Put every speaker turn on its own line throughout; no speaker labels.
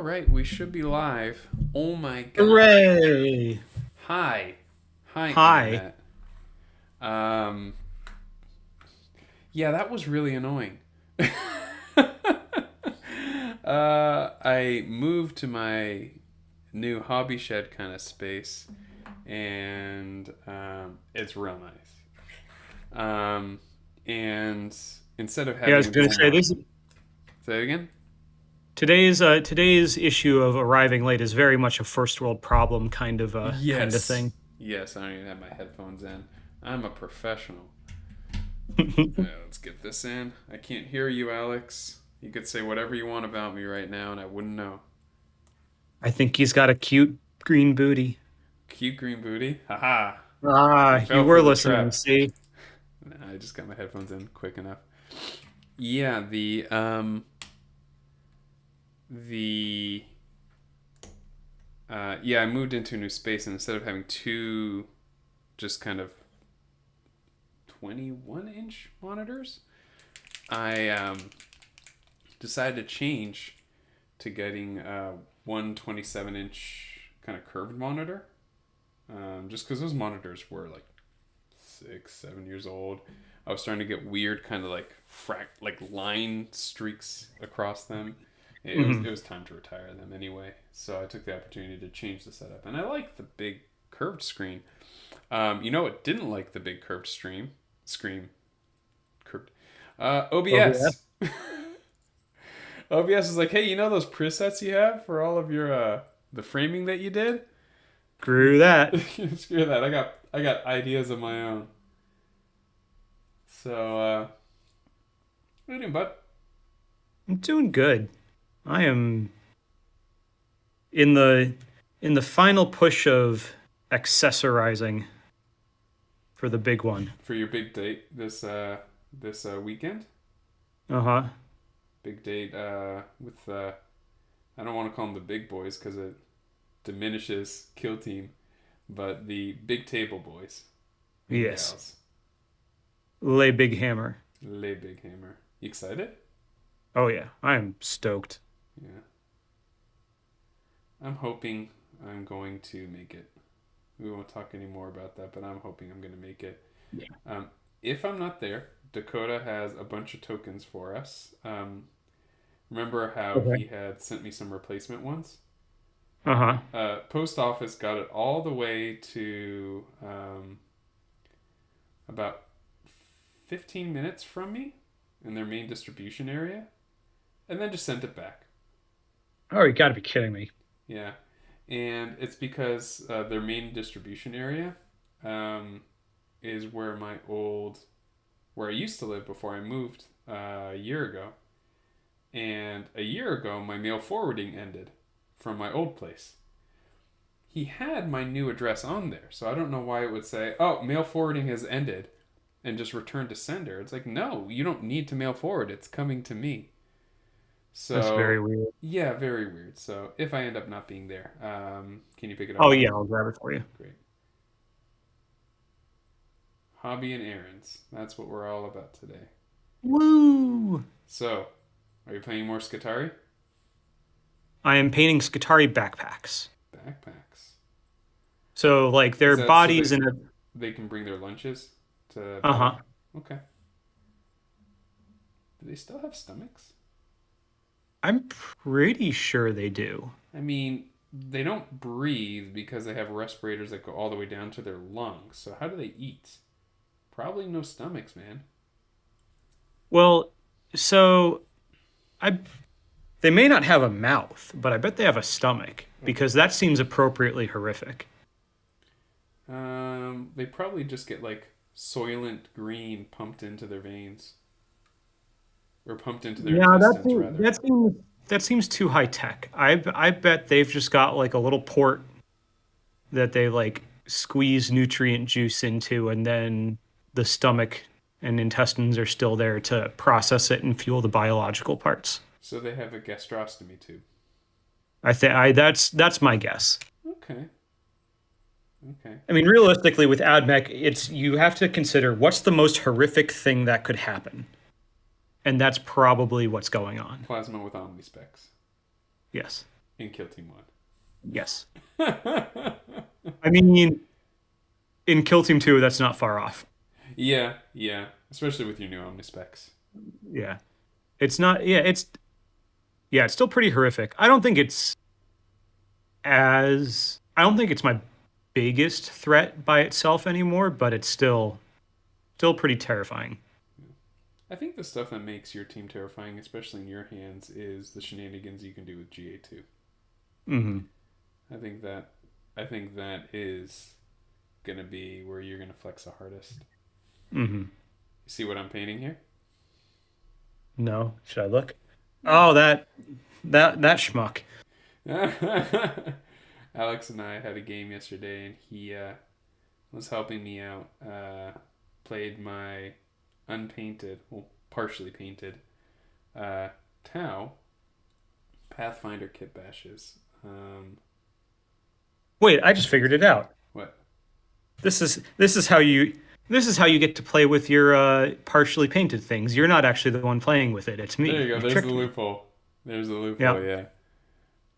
right, we should be live. Oh my gosh.
Hooray!
Hi. Hi,
Hi.
Internet. Um, yeah, that was really annoying. I moved to my new hobby shed kind of space, and it's real nice. And instead of
Yeah, I
having
was
a
going to
gold
say
mine,
this
say it again?
today's issue of arriving late is very much a first world problem kind of
Yes.
thing.
Yes, I don't even have my headphones in. I'm a professional. Yeah, let's get this in. I can't hear you, Alex. You could say whatever you want about me right now, and I wouldn't know.
I think he's got a cute green booty.
Cute green booty. Haha. You
Ah, you
fell for
were
the
listening.
trap.
See,
Nah, I just got my headphones in quick enough. Yeah, the yeah, I moved into a new space, and instead of having two just kind of 21-inch monitors, I decided to change to getting a 127-inch kind of curved monitor. Just because those monitors were like 6, 7 years old. I was starting to get weird kind of like line streaks across them. It
Mhm.
was time to retire them anyway. So I took the opportunity to change the setup, and I like the big curved screen. You know what didn't like the big curved curved
OBS.
OBS. OBS is like, hey, you know those presets you have for all of your the framing that you did?
Screw that.
Screw that. I got ideas of my own. So what are you doing, bud?
I'm doing good. I am in the in the final push of accessorizing for the big one.
For your big date this weekend?
Uh-huh.
Big date with I don't want to call them the big boys because it diminishes Kill Team, but the big table boys and
Yes.
gals.
Lay big hammer.
Lay Big Hammer. You excited?
Oh yeah, I am stoked.
Yeah. I'm hoping I'm going to make it. We won't talk any more about that, but I'm hoping I'm going to make it.
Yeah.
Um, if I'm not there, Dakota has a bunch of tokens for us. Remember how
Okay.
he had sent me some replacement ones?
Uh-huh.
Post office got it all the way to about 15 minutes from me in their main distribution area, and then just sent it back.
Oh, you gotta be kidding me.
Yeah, and it's because their main distribution area um, is where I used to live before I moved a year ago. And a year ago, my mail forwarding ended from my old place. He had my new address on there, so I don't know why it would say, "Oh, mail forwarding has ended," and just return to sender. It's like, no, you don't need to mail forward. It's coming to me.
That's very
So,
weird.
yeah, very weird. So, if I end up not being there, can you pick it up
Oh
for
yeah,
me?
I'll grab it for you.
Great. Hobby and errands. That's what we're all about today.
Woo!
So, are you playing more Skatari?
I am painting Skitarii backpacks.
Backpacks.
So like
Is
their
that so
bodies in a
they can bring their lunches to battle?
uh-huh.
Okay. Do they still have stomachs?
I'm pretty sure they do.
I mean, they don't breathe because they have respirators that go all the way down to their lungs. So how do they eat? Probably no stomachs, man.
Well, so I they may not have a mouth, but I bet they have a stomach because that seems appropriately horrific.
They probably just get like soylent green pumped into their veins or pumped into their
Yeah,
intestines rather.
that seems too high tech. I bet they've just got like a little port that they like squeeze nutrient juice into, and then the stomach and intestines are still there to process it and fuel the biological parts.
So they have a gastrostomy tube.
I think I that's my guess.
Okay. Okay.
I mean, realistically, with AdMech, it's you have to consider what's the most horrific thing that could happen, and that's probably what's going on.
Plasma with omnispecs.
Yes.
in Kill Team
Yes.
1.
I mean, in Kill Team 2, that's not far off.
Yeah, yeah. Especially with your new Omnispecs.
Yeah. It's not, yeah, it's still pretty horrific. I don't think it's my biggest threat by itself anymore, but it's still pretty terrifying.
I think the stuff that makes your team terrifying, especially in your hands, is the shenanigans you can do with GA2.
Hmm.
I think that I think that is gonna be where you're gonna flex the hardest.
Hmm.
You see what I'm painting here?
No, should I look?
Yeah.
Oh, that schmuck.
Alex and I had a game yesterday, and he was helping me out. Played my unpainted, well, partially painted uh, Tau Pathfinder kit bashes.
Wait, I just figured it out.
What?
This is how you get to play with your partially painted things. You're not actually the one playing with it. It's
There
me.
you go.
You
There's the
tricked me.
loophole. There's the loophole.
Yeah.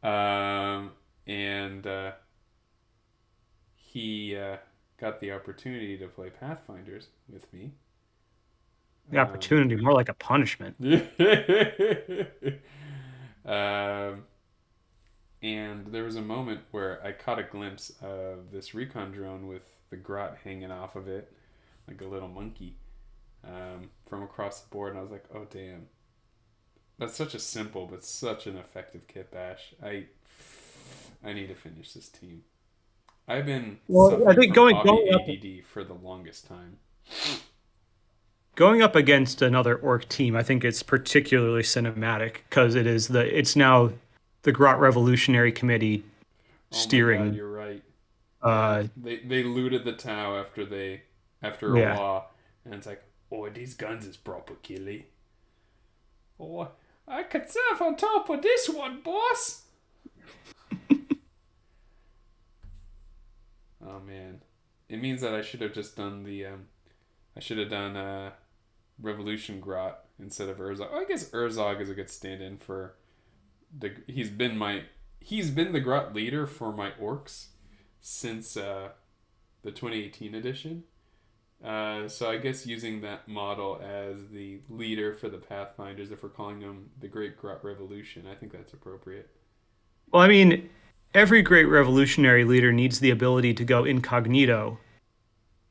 Yeah. And he got the opportunity to play Pathfinders with me.
The opportunity, more like a punishment.
Um, and there was a moment where I caught a glimpse of this recon drone with the grot hanging off of it, like a little monkey, from across the board, and I was like, "Oh damn, that's such a simple but such an effective kit bash. I need to finish this team. I've been
Well, I
suffering
think
from
going
hobby
going up
ADD for the longest time.
going up against another orc team, I think it's particularly cinematic because it's now the Grot Revolutionary Committee
Oh my god,
steering.
you're right. Yeah,
Uh,
they looted the Tau after a
yeah.
while, and it's like, oh, these guns is proper killy. Oh, I could surf on top of this one, boss. Oh man, it means that I should have just done I should have done Revolution Grot instead of Urzog. Oh, I guess Urzog is a good stand-in for he's been the Grot leader for my orcs since the 2018 edition. So I guess using that model as the leader for the Pathfinders, if we're calling them the Great Grot Revolution, I think that's appropriate.
Well, I mean, every great revolutionary leader needs the ability to go incognito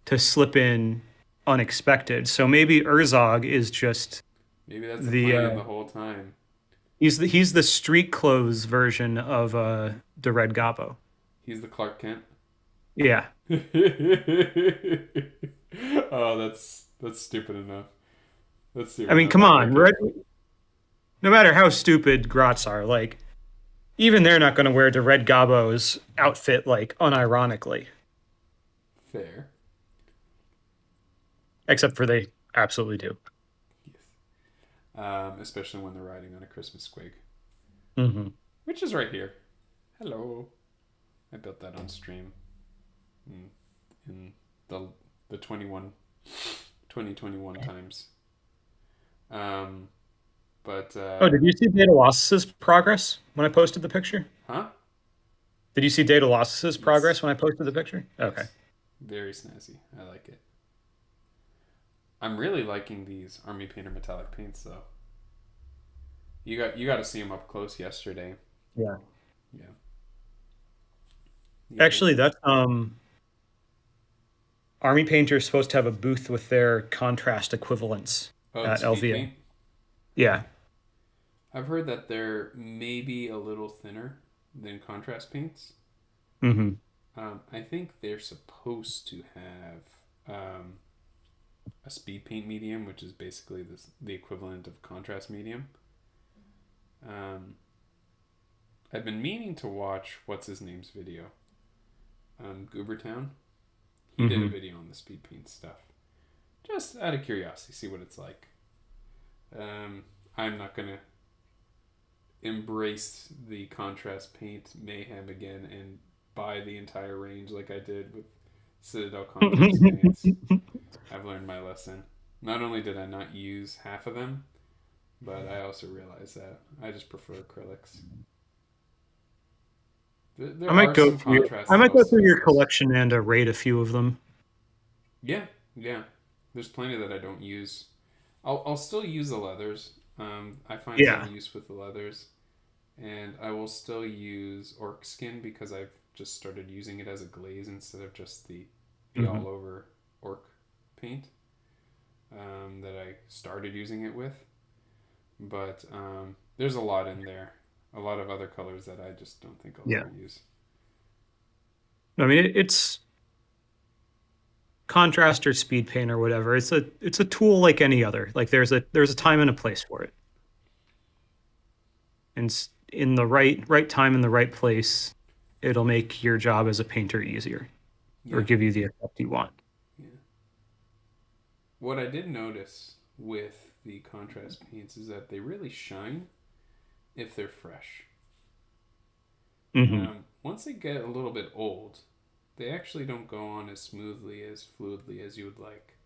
to slip in unexpected. So maybe Urzog is just
Maybe that's the
the
plan the whole time.
he's the street clothes version of the Red Gobbo.
He's the Clark Kent.
Yeah.
Oh, that's stupid enough. That's
I
stupid
mean,
enough.
come
I
on.
like it.
No matter how stupid Grots are, like even they're not going to wear the Red Gobbo's outfit like unironically,
Fair.
except for they absolutely do.
Yes. Especially when they're riding on a Christmas squig,
Hmm.
which is right here. Hello. I built that on stream in the 2021 times. Um, but
Oh, did you see Daedalos's progress when I posted the picture?
huh?
Did you see Daedalos's
Yes.
progress when I posted the picture? Okay.
Yes. Very snazzy. I like it. I'm really liking these Army Painter metallic paints though. You got to see them up close yesterday.
Yeah.
Yeah. Yeah.
Actually, that Army Painter is supposed to have a booth with their contrast equivalents
Oh, the
at
speed
LVO.
paint.
Yeah.
I've heard that they're maybe a little thinner than contrast paints.
Hmm.
I think they're supposed to have a speed paint medium, which is basically the equivalent of contrast medium. Um, I've been meaning to watch what's his name's video, Goobertown. He did a
Hmm.
video on the speed paint stuff, just out of curiosity, see what it's like. I'm not gonna embrace the contrast paint mayhem again and buy the entire range like I did with Citadel contrast paints. I've learned my lesson. Not only did I not use half of them, but I also realized that I just prefer acrylics. There are some
I
contrasts in
might
both
go through your
sizes.
collection and rate a few of them.
Yeah, yeah. There's plenty that I don't use. I'll still use the leathers. I find some
Yeah.
use with the leathers, and I will still use orc skin because I've just started using it as a glaze instead of just the
Hmm.
all over orc paint that I started using it with. But there's a lot in there, a lot of other colors that I just don't think I'll
Yeah.
ever use.
I mean, it's contrast or speed paint or whatever. It's a tool like any other. Like there's a time and a place for it, and in the right time in the right place, it'll make your job as a painter easier or
Yeah,
give you the effect you want.
yeah. What I did notice with the contrast paints is that they really shine if they're fresh.
Hmm.
Once they get a little bit old, they actually don't go on as smoothly, as fluidly as you would like.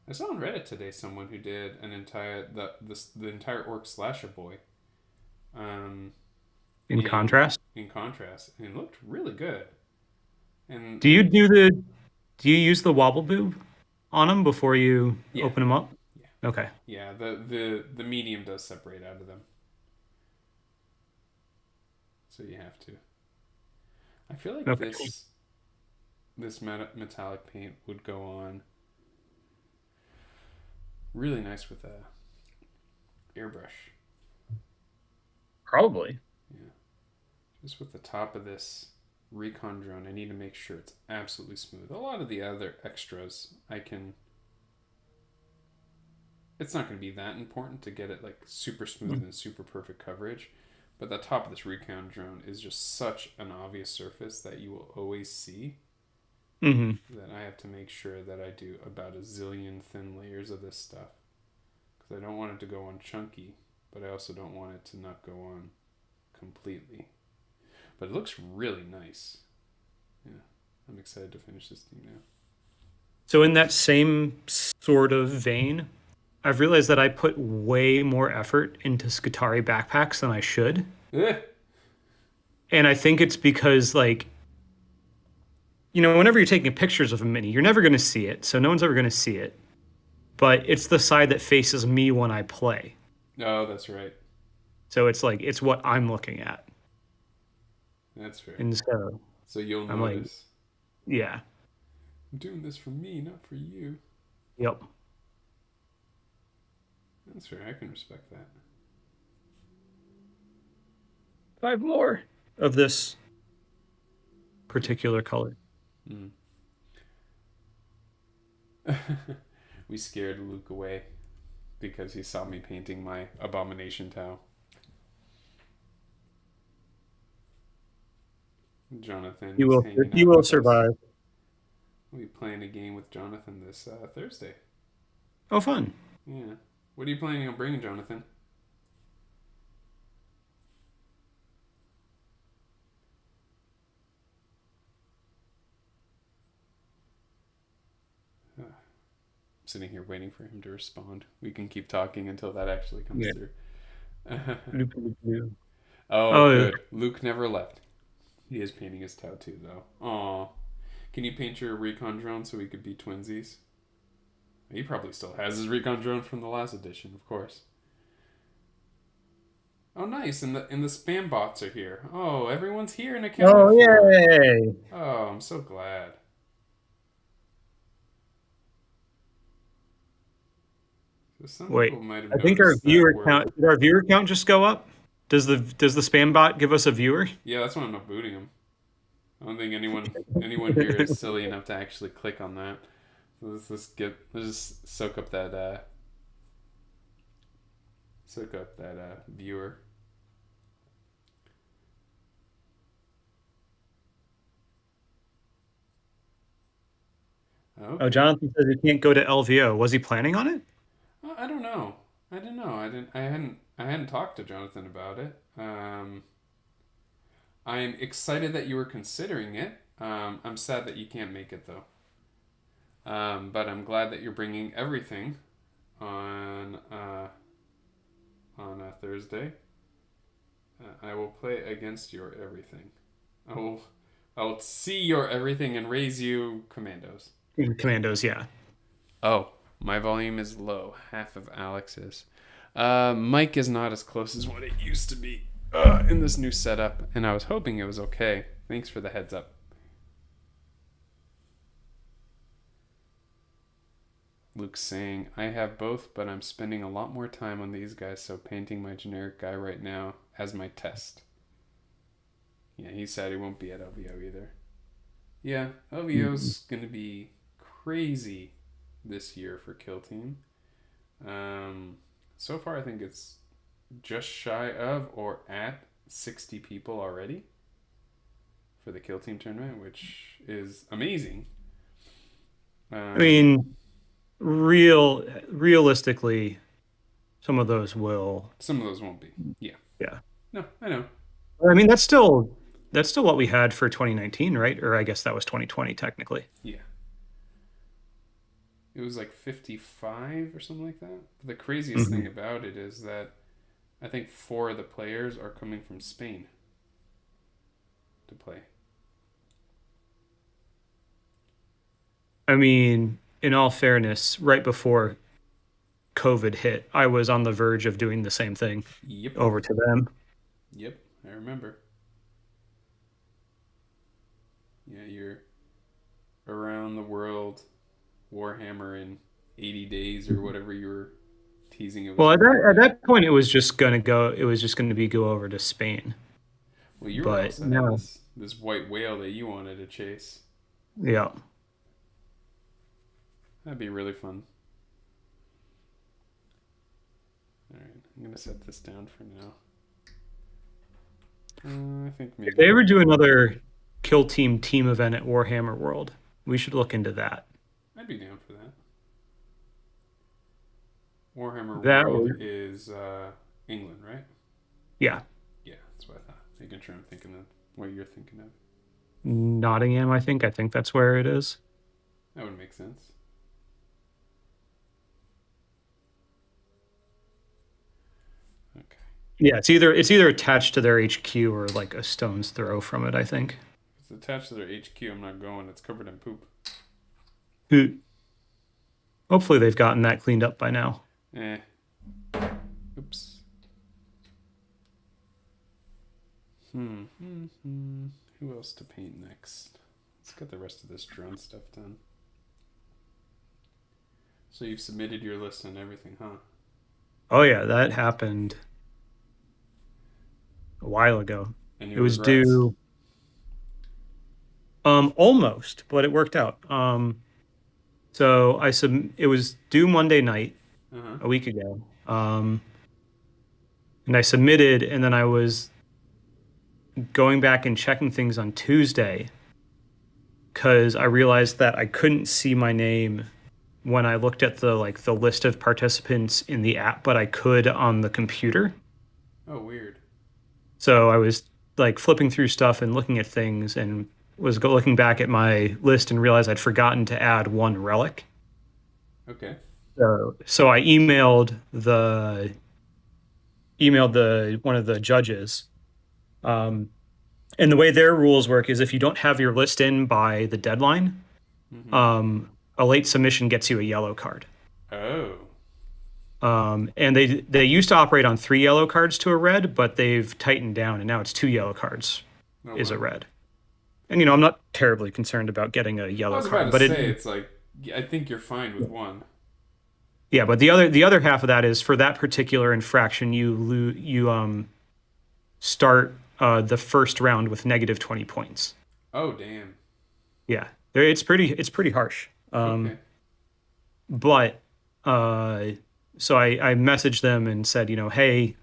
I saw on Reddit today someone who did an entire the entire orc slasher boy, um,
In
in
contrast,
in contrast, and it looked really good. And
do you do the do you use the wobble boob on them before you
yeah,
open them up?
yeah,
Okay.
yeah. The medium does separate out of them, so you have to. I feel like
Okay.
this metallic paint would go on really nice with a airbrush.
Probably.
Yeah, just with the top of this recon drone, I need to make sure it's absolutely smooth. A lot of the other extras, I can. It's not going to be that important to get it like super smooth and super perfect coverage, but the top of this recon drone is just such an obvious surface that you will always see
Hmm.
that I have to make sure that I do about a zillion thin layers of this stuff because I don't want it to go on chunky, but I also don't want it to not go on completely. But it looks really nice. Yeah, I'm excited to finish this thing now.
So in that same sort of vein, I've realized that I put way more effort into Skitarii backpacks than I should.
Eh.
And I think it's because like, whenever you're taking pictures of a mini, you're never going to see it. So no one's ever going to see it. But it's the side that faces me when I play.
Oh, that's right.
So it's like it's what I'm looking at.
That's fair.
And so
So you'll
I'm like,
notice.
yeah,
I'm doing this for me, not for you.
yep.
That's fair. I can respect that.
Five more of this particular color.
Mm. We scared Luke away because he saw me painting my abomination towel. Jonathan
You
is
will
hanging
you
out
will
with us.
survive.
We'll be playing a game with Jonathan this Thursday.
Oh, fun.
Yeah. What are you planning on bringing, Jonathan? I'm sitting here waiting for him to respond. We can keep talking until that actually comes
Yeah.
through.
Bloop, bloop, bloop.
Oh,
Oh,
good. Luke never left. He is painting his tattoo, though. Aw. Can you paint your recon drone so we could be twinsies? He probably still has his recon drone from the last edition, of course. Oh, nice! And the spam bots are here. Oh, everyone's here and accounted
oh,
for.
yay!
Oh, I'm so glad. So some
Wait,
people might have
I think our
noticed that
viewer
we're.
count. Did our viewer count just go up? Does the spam bot give us a viewer?
Yeah, that's why I'm not booting him. I don't think anyone here is silly enough to actually click on that. So let's just soak up that viewer.
Oh,
Okay.
Jonathan says he can't go to LVO. Was he planning on it?
I don't know. I don't know. I didn't. I hadn't talked to Jonathan about it. I'm excited that you were considering it. I'm sad that you can't make it though. But I'm glad that you're bringing everything on on a Thursday. I will play against your everything. Oh, I'll see your everything and raise you commandos.
Commandos, yeah.
Oh, my volume is low, half of Alex's. Mic is not as close as what it used to be in this new setup, and I was hoping it was okay. Thanks for the heads up. Luke's saying, I have both, but I'm spending a lot more time on these guys, so painting my generic guy right now as my test. Yeah, he said he won't be at LVO either. Yeah,
Mhm.
LVO's gonna be crazy this year for Kill Team. Um, so far, I think it's just shy of or at 60 people already for the Kill Team tournament, which is amazing.
I
Um,
mean, realistically, some of those will,
some of those won't be. Yeah.
yeah.
No, I know.
I mean, that's still what we had for 2019, right? Or I guess that was 2020 technically.
Yeah. It was like 55 or something like that. But the craziest thing
Mhm.
about it is that I think four of the players are coming from Spain to play.
I mean, in all fairness, right before COVID hit, I was on the verge of doing the same thing
Yep.
over to them.
Yep. I remember. Yeah, you're around the world Warhammer in 80 days or whatever you were teasing it was
Well, at
going to
that
be
at
at.
that point, it was just gonna be go over to Spain.
Well, you were
But
also had
no,
this white whale that you wanted to chase.
yeah.
That'd be really fun. All right, I'm gonna set this down for now. I think
If
maybe
they ever
we'll.
do another kill team event at Warhammer World, we should look into that.
I'd be down for that. Warhammer
That
World
would,
is England, right?
yeah.
Yeah, that's what I thought. Making sure I'm thinking of what you're thinking of.
Nottingham, I think. I think that's where it is.
That would make sense. Okay.
Yeah, it's either attached to their HQ or like a stone's throw from it, I think.
It's attached to their HQ. I'm not going. It's covered in poop.
Hmm. Hopefully they've gotten that cleaned up by now.
Eh. Oops. Who else to paint next? Let's get the rest of this drone stuff done. So you've submitted your list and everything, huh?
Oh yeah, that happened a while ago.
Any
It was
regrets?
due almost, but it worked out. So it was due Monday night
Uh huh.
a week ago. And I submitted, and then I was going back and checking things on Tuesday because I realized that I couldn't see my name when I looked at the list of participants in the app, but I could on the computer.
Oh, weird.
So I was like flipping through stuff and looking at things and looking back at my list and realized I'd forgotten to add one relic.
Okay.
So I emailed the one of the judges. Um, and the way their rules work is if you don't have your list in by the deadline,
Mm-hmm.
a late submission gets you a yellow card.
Oh.
And they used to operate on three yellow cards to a red, but they've tightened down, and now it's two yellow cards
Oh
is a
wow.
red. And I'm not terribly concerned about getting a
I
yellow
was about
card,
to
but
say it's like I think you're fine with one.
yeah, but the other half of that is for that particular infraction, you start the first round with negative 20 points.
Oh damn.
Yeah, it's pretty harsh.
Okay.
But uh, so I messaged them and said, hey,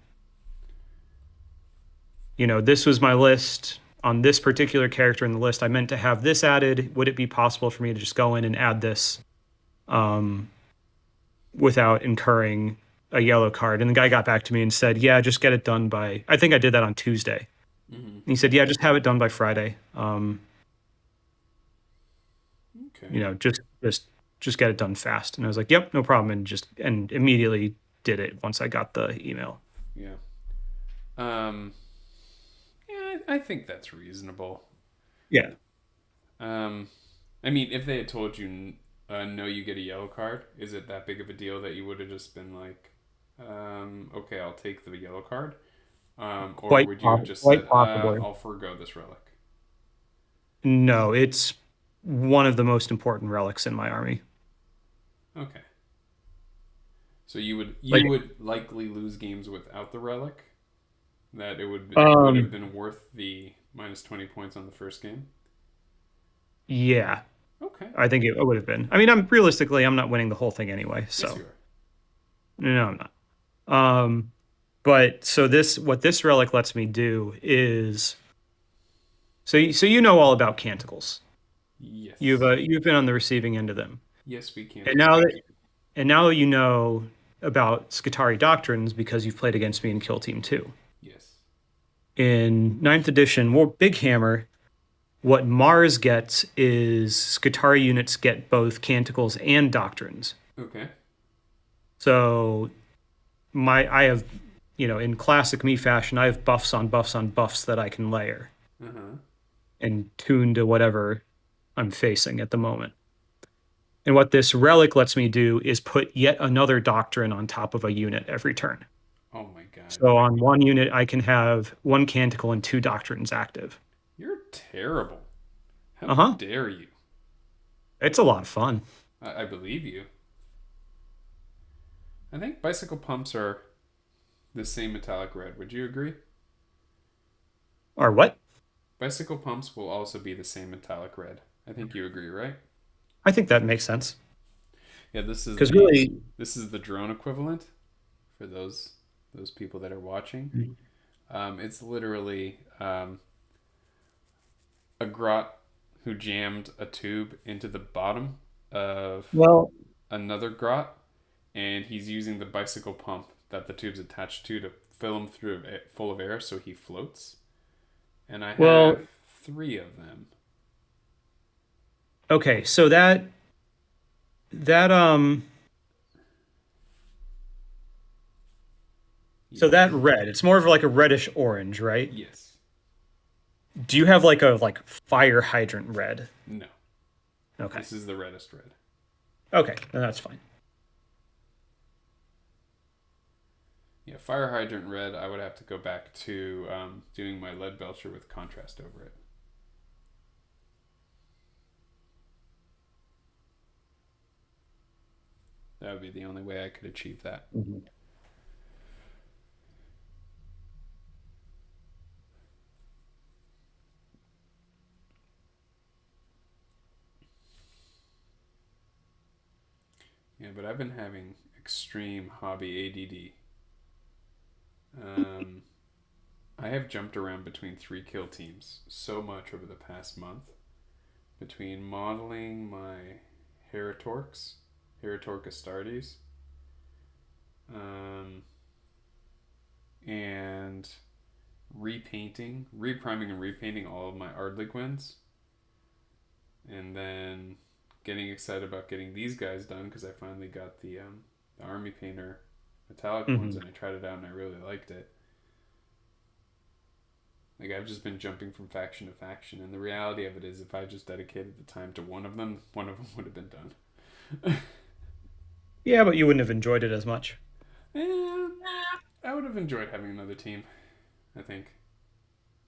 this was my list on this particular character in the list. I meant to have this added. Would it be possible for me to just go in and add this um, without incurring a yellow card? And the guy got back to me and said, yeah, just get it done by, I think I did that on Tuesday.
Mm-hmm.
And he said, yeah, just have it done by Friday.
Okay.
Just get it done fast. And I was like, yep, no problem. And immediately did it once I got the email.
Yeah. Um. Yeah, I think that's reasonable.
Yeah.
Um, I mean, if they had told you, no, you get a yellow card, is it that big of a deal that you would have just been like, okay, I'll take the yellow card? Or would you have just said,
Quite possibly.
I'll forego this relic?
No, it's one of the most important relics in my army.
Okay. So you
Like,
would likely lose games without the relic. That it would have
um,
been worth the -20 points on the first game.
yeah,
Okay.
I think it would have been. I mean, I'm not winning the whole thing anyway,
Yes,
so
you are.
no, I'm not. Um, but so what this relic lets me do is so you know all about canticles.
Yes.
You've been on the receiving end of them,
Yes, we can
and
talk.
now you know about Scutari doctrines because you've played against me in Kill Team 2.
Yes.
In ninth edition, Big Hammer, what Mars gets is Scutari units get both canticles and doctrines.
Okay.
So I have, in classic me fashion, I have buffs on buffs on buffs that I can layer
Uh huh.
and tune to whatever I'm facing at the moment. And what this relic lets me do is put yet another doctrine on top of a unit every turn.
Oh my god.
So on one unit, I can have one canticle and two doctrines active.
You're terrible. How
Uh-huh.
dare you?
It's a lot of fun.
I believe you. I think bicycle pumps are the same metallic red. Would you agree?
Or what?
Bicycle pumps will also be the same metallic red. I think you agree, right?
I think that makes sense.
Yeah, this is
Because
the
really,
this is the drone equivalent for those people that are watching. It's literally a grot who jammed a tube into the bottom of
well,
another grot, and he's using the bicycle pump that the tube's attached to fill him full of air so he floats. And I
well,
have three of them.
okay. That so that
Yes.
red, it's more of like a reddish orange, right?
Yes.
Do you have like a fire hydrant red?
No.
Okay.
This is the reddest red.
Okay, then that's fine.
Yeah, fire hydrant red. I would have to go back to doing my lead belcher with contrast over it. That would be the only way I could achieve that.
Mhm.
Yeah, but I've been having extreme hobby ADD. Um, I have jumped around between three kill teams so much over the past month between modeling my Heratorks, Heratork Astartes, um, and repriming and repainting all of my Ardlequins, and then getting excited about getting these guys done because I finally got the Army Painter metallic ones,
Mhm.
and I tried it out and I really liked it. Like, I've just been jumping from faction to faction, and the reality of it is, if I just dedicated the time to one of them would have been done.
Yeah, but you wouldn't have enjoyed it as much.
And I would have enjoyed having another team, I think.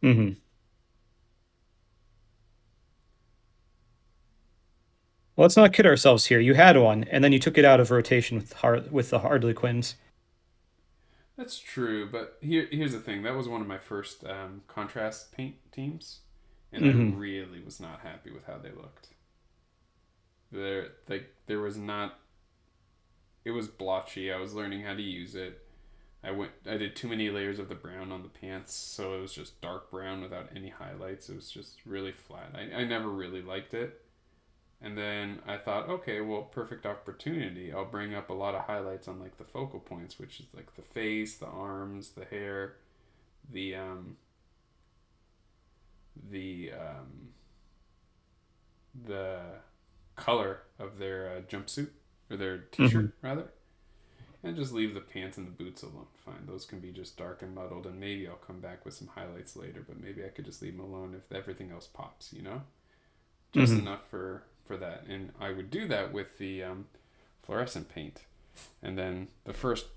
Hmm. Well, let's not kid ourselves here. You had one, and then you took it out of rotation with the Harlequins.
That's true, but here's the thing. That was one of my first contrast paint teams, and I
Hmm.
really was not happy with how they looked. There was not. It was blotchy. I was learning how to use it. I did too many layers of the brown on the pants, so it was just dark brown without any highlights. It was just really flat. I never really liked it. And then I thought, okay, well, perfect opportunity. I'll bring up a lot of highlights on like the focal points, which is like the face, the arms, the hair, the um, the color of their jumpsuit or their
Hmm.
t-shirt rather. And just leave the pants and the boots alone. Fine, those can be just dark and muddled, and maybe I'll come back with some highlights later. But maybe I could just leave them alone if everything else pops. Just
Hmm.
enough for that. And I would do that with the fluorescent paint. And then the first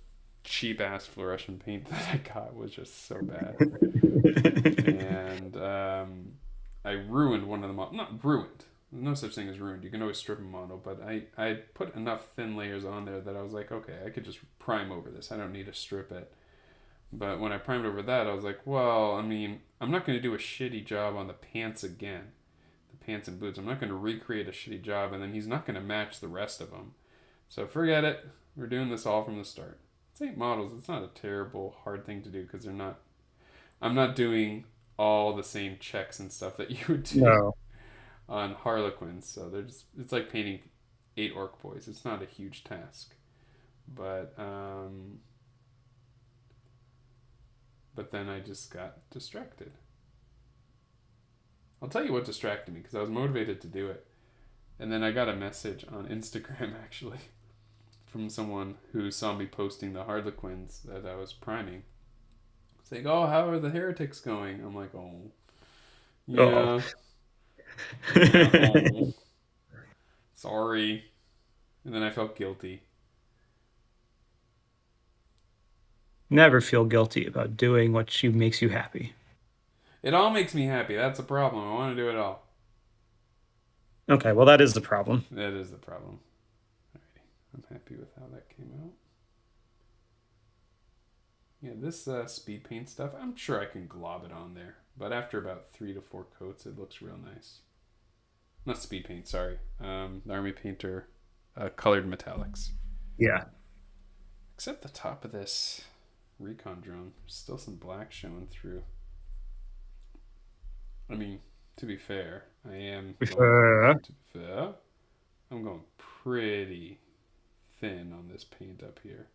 cheap ass fluorescent paint that I got was just so bad, and I ruined one of them. Not ruined. There's no such thing as ruined. You can always strip a model, but I put enough thin layers on there that I was like, okay, I could just prime over this. I don't need to strip it. But when I primed over that, I was like, well, I mean, I'm not going to do a shitty job on the pants again, the pants and boots. I'm not going to recreate a shitty job, and then he's not going to match the rest of them. So forget it. We're doing this all from the start. It's 8 models. It's not a terrible hard thing to do because they're not. I'm not doing all the same checks and stuff that you would do
No.
on Harlequins. So they're just. It's like painting 8 orc boys. It's not a huge task, but but then I just got distracted. I'll tell you what distracted me because I was motivated to do it, and then I got a message on Instagram actually from someone who saw me posting the Harlequins that I was priming, saying, "Oh, how are the heretics going?" I'm like, "Oh,
Oh.
yeah, yeah, oh, sorry." And then I felt guilty.
Never feel guilty about doing what makes you happy.
It all makes me happy. That's a problem. I want to do it all.
Okay, well that is the problem.
That is the problem. Alrighty, I'm happy with how that came out. Yeah, this speed paint stuff, I'm sure I can glob it on there, but after about 3 to 4 coats, it looks real nice. Not speed paint, sorry. The Army Painter colored metallics.
Yeah.
Except the top of this recon drone, there's still some black showing through. I mean, to be fair, I am going. To be fair, I'm going pretty thin on this paint up here.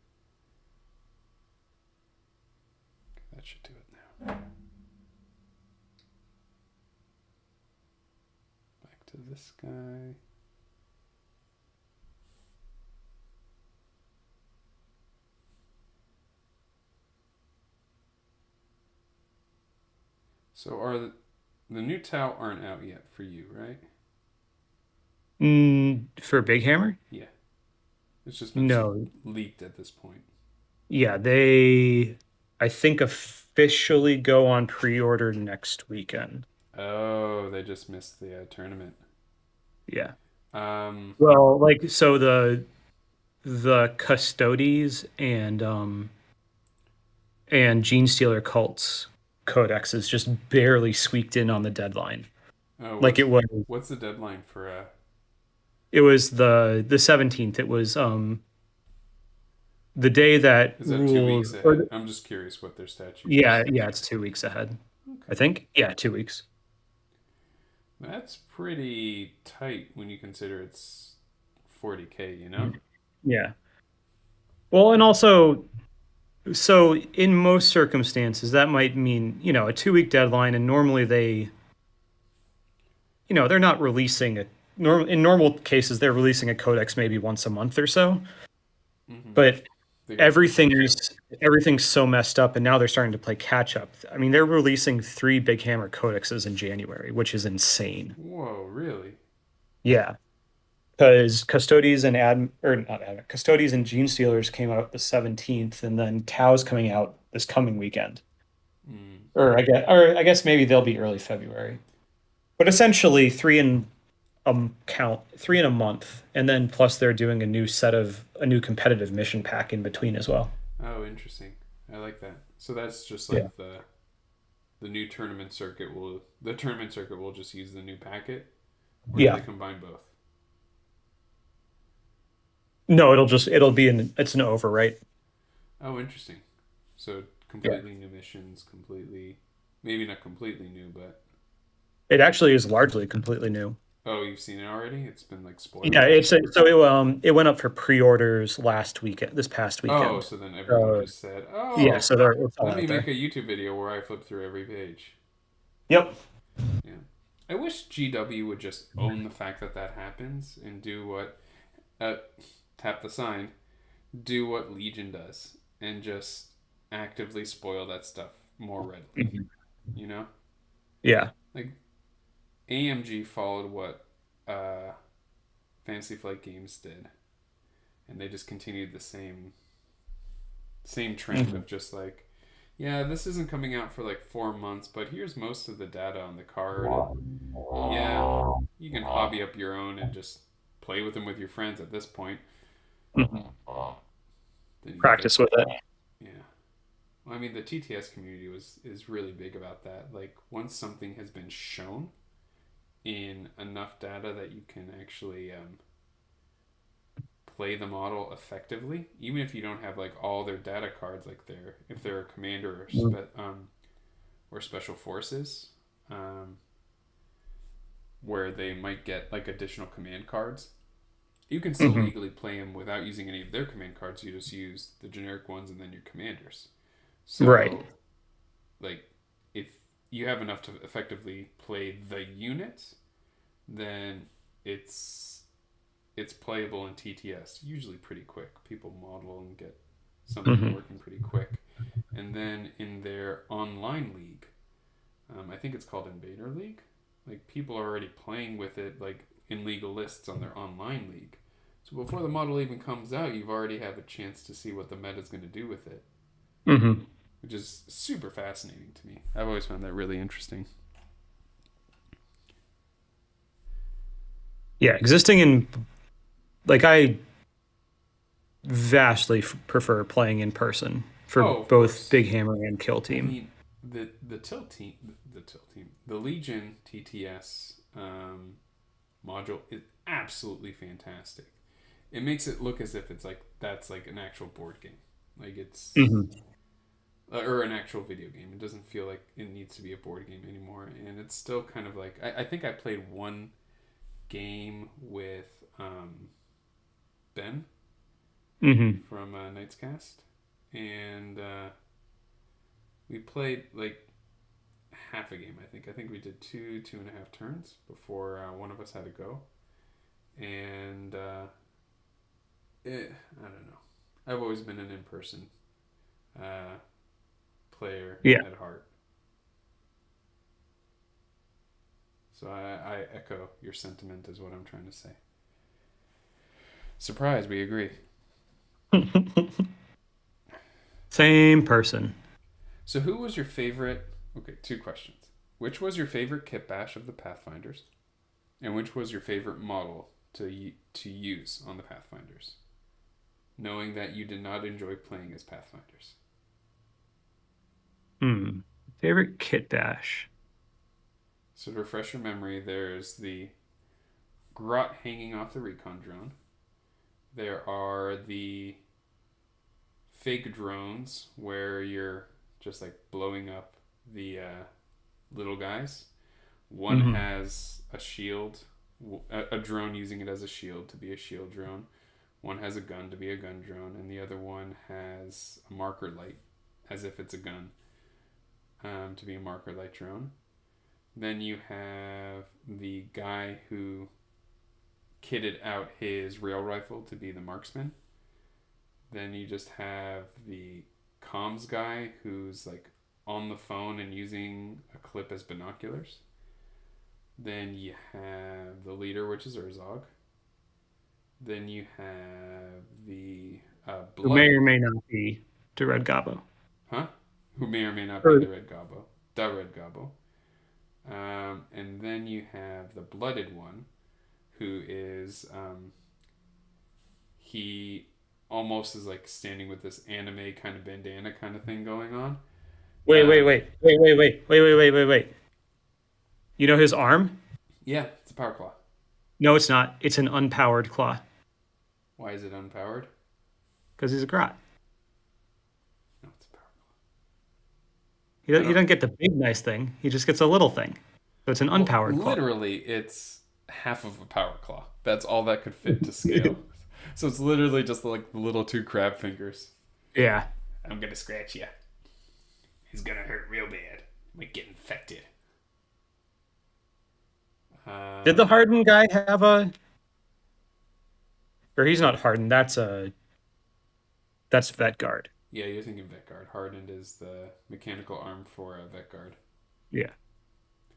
That should do it now. Back to this guy. So are the new Tau aren't out yet for you, right?
For Big Hammer?
Yeah, it's just been
No.
leaked at this point.
Yeah, they I think officially go on pre-order next weekend.
Oh, they just missed the tournament.
Yeah.
Um,
Well, like so the Custodes and Gene Stealer Cults Codex is just barely squeaked in on the deadline.
oh,
Like
what's the deadline for?
it was the 17th. It was the day that
Is that 2 weeks
rules or
ahead? I'm just curious what their statute
yeah,
is.
yeah, it's 2 weeks ahead. I
Okay,
think. Yeah, 2 weeks.
that's pretty tight when you consider it's 40K. You know.
Yeah. Well, and also, so in most circumstances, that might mean, a 2 week deadline, and normally they're not releasing a in normal cases, they're releasing a codex maybe once a month or so.
Mm-hmm.
But
They got to play catch up.
everything's so messed up, and now they're starting to play catch up. I mean, they're releasing 3 Big Hammer codexes in January, which is insane.
Whoa, really?
Yeah. Because Custodes and or not Ad, Custodes and Gene Stealers came out the 17th, and then Tau's coming out this coming weekend.
Mm.
Or I guess maybe they'll be early February. But essentially, three in a month, and then plus they're doing a new competitive mission pack in between as well.
Oh, interesting. I like that. So that's just
Yeah.
like the new tournament circuit will the tournament circuit will just use the new packet, or do they
Yeah.
combine both?
No, it's an overwrite.
Oh, interesting. So
Yeah.
completely new missions, completely maybe not completely new, but
It actually is largely completely new.
oh, you've seen it already? It's been like
Yeah,
spoiled.
it went up for pre-orders this past
Oh,
weekend.
so then everyone
So
just said,
yeah,
"Oh,
so it's all
let me
out
make
there.
a YouTube video where I flip through every page."
Yep.
Yeah. I wish GW would just own the fact that that happens and do what uh, tap the sign. do what Legion does and just actively spoil that stuff more readily.
Mhm.
You know,
Yeah.
like AMG followed what Fantasy Flight Games did, and they just continued the same trend
Mhm.
of just like, yeah, this isn't coming out for like 4 months, but here's most of the data on the card, and yeah, you can hobby up your own and just play with them with your friends at this point.
Mhm.
Then you get the
Practice with it.
yeah. Well, I mean, the TTS community was is really big about that. Like once something has been shown in enough data that you can actually play the model effectively, even if you don't have like all their data cards, like their if they're a commander or special forces, um, where they might get like additional command cards. You can still
Mhm.
legally play them without using any of their command cards. You just use the generic ones and then your commanders.
Right.
So, like, if you have enough to effectively play the unit, then it's it's playable in TTS usually pretty quick. People model and get something
Mhm.
working pretty quick, and then in their online league, I think it's called Invader League. Like people are already playing with it like in legal lists on their online league. So before the model even comes out, you've already have a chance to see what the meta is going to do with it,
Mhm.
which is super fascinating to me. I've always found that really interesting.
Yeah, existing in like I vastly prefer playing in person for
Oh, of
both
course.
Big Hammer and Kill
I
Team.
mean, the tilt team, the Legion TTS module is absolutely fantastic. It makes it look as if it's like that's like an actual board game, like it's
Mhm.
or an actual video game. It doesn't feel like it needs to be a board game anymore, and it's still kind of like I think I played one game with Ben
Mhm.
from Night's Cast, and we played like half a game. I think we did two and a half turns before one of us had to go, and I don't know. I've always been an in person uh, player
Yeah.
at heart. So I echo your sentiment, is what I'm trying to say. Surprise, we agree.
Same person.
So, who was your favorite? Okay, two questions. Which was your favorite kit bash of the Pathfinders, and which was your favorite model to use on the Pathfinders, knowing that you did not enjoy playing as Pathfinders?
Hmm. Favorite kit bash.
So, to refresh your memory, there's the grot hanging off the recon drone. There are the fake drones where you're just like blowing up the little guys. One
Mhm.
has a shield, a drone using it as a shield to be a shield drone. One has a gun to be a gun drone, and the other one has a marker light as if it's a gun to be a marker light drone. Then you have the guy who kitted out his rail rifle to be the marksman. Then you just have the comms guy who's like on the phone and using a clip as binoculars. Then you have the leader, which is Urzog. Then you have the
Who may or
blooded,
may not be to Red Gobbo.
huh? Who may or may not be
Or
the Red Gobbo, the Red Gobbo. And then you have the blooded one, who is he almost is like standing with this anime kind of bandana kind of thing going on.
wait, wait,
Um,
wait, wait, wait, wait, wait, wait, wait, wait, wait. You know his arm?
yeah, it's a power claw.
No, it's not. It's an unpowered claw
Why is it unpowered?
because he's a grot.
No, it's a power
He,
claw. I
he
don't.
doesn't get the big nice thing. He just gets a little thing. So it's an
Well,
unpowered claw.
literally, it's half of a power claw. That's all that could fit to scale. So it's literally just like the little two crab fingers.
Yeah.
I'm gonna scratch you. It's gonna hurt real bad. Might get infected.
Did the
Um,
hardened guy have a? Or he's not hardened. That's a. That's Vetguard.
Yeah, you're thinking Vetguard. Hardened is the mechanical arm for a Vetguard.
Yeah.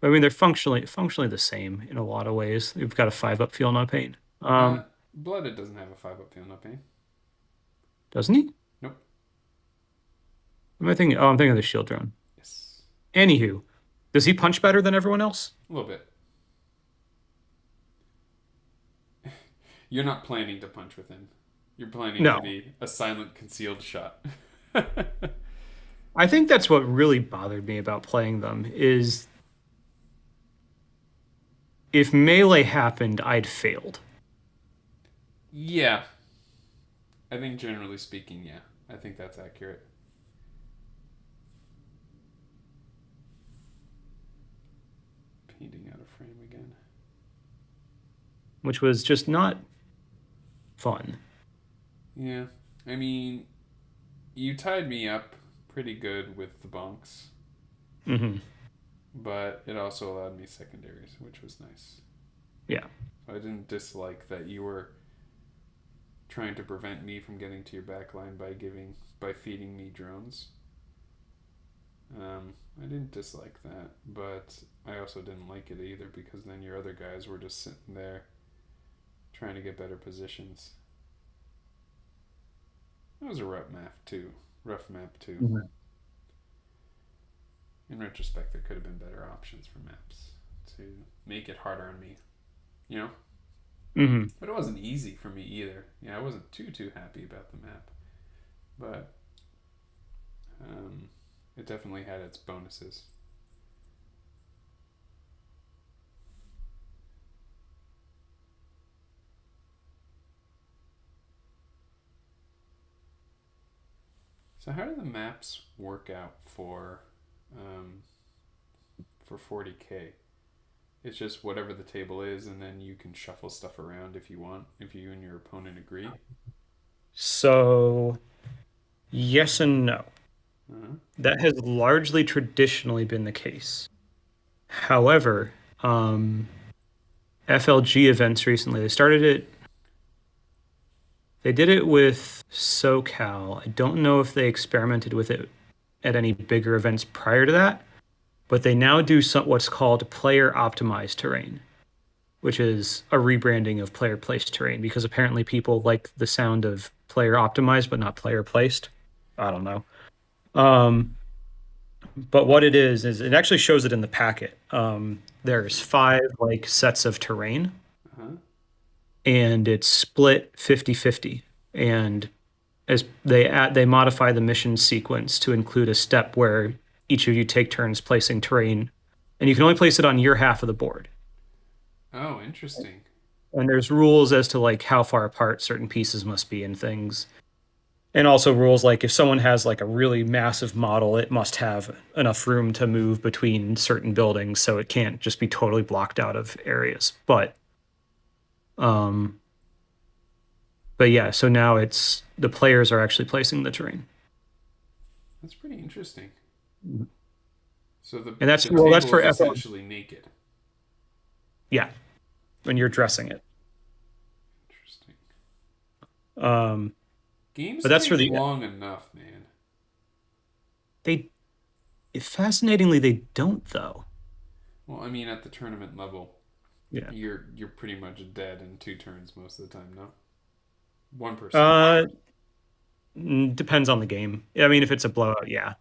I mean, they're functionally the same in a lot of ways. They've got a 5 up feel, no pain.
Uh, Blooded doesn't have a 5 up feel, no pain.
Doesn't he?
Nope.
Am I thinking? Oh, I'm thinking of the shield drone.
Yes.
Anywho, does he punch better than everyone else?
A little bit. You're not planning to punch with him. You're planning to
No.
be a silent, concealed shot.
I think that's what really bothered me about playing them is if melee happened, I'd failed.
Yeah. I think generally speaking, yeah. I think that's accurate. Painting out of frame again.
Which was just not fun.
Yeah. I mean, you tied me up pretty good with the bonks,
Hmm.
but it also allowed me secondaries, which was nice.
Yeah.
I didn't dislike that you were trying to prevent me from getting to your backline by feeding me drones. I didn't dislike that, but I also didn't like it either because then your other guys were just sitting there trying to get better positions. That was a rough map too. Rough map too.
Mhm.
In retrospect, there could have been better options for maps to make it harder on me. You know,
Hmm.
but it wasn't easy for me either. Yeah, I wasn't too happy about the map, but um, it definitely had its bonuses. So how do the maps work out um, for 40K? It's just whatever the table is, and then you can shuffle stuff around if you want, if you and your opponent agree.
So, yes and no.
Uh-huh.
That has largely traditionally been the case. However, FLG events recently, they did it with SoCal. I don't know if they experimented with it at any bigger events prior to that, but they now do what's called player optimized terrain, which is a rebranding of player placed terrain because apparently people like the sound of player optimized but not player placed. I don't know. Um, but what it is it actually shows it in the packet. There's five like sets of terrain
Uh-huh.
and it's split 50-50. And as they modify the mission sequence to include a step where each of you take turns placing terrain, and you can only place it on your half of the board.
Oh, interesting.
And there's rules as to like how far apart certain pieces must be and things. And also rules like if someone has like a really massive model, it must have enough room to move between certain buildings, so it can't just be totally blocked out of areas. Um, but yeah, so now it's the players are actually placing the terrain.
That's pretty interesting.
And
So the
that's
the
well, that's
table
for
is
FL.
essentially naked.
Yeah, when you're dressing it.
Interesting.
Um,
Games
but that's for
take
the
long enough, man.
they fascinatingly they don't though.
Well, I mean, at the tournament level,
Yeah.
you're pretty much dead in 2 turns most of the time. No, 1%.
Uh, Depends on the game. I mean, if it's a blowout, yeah.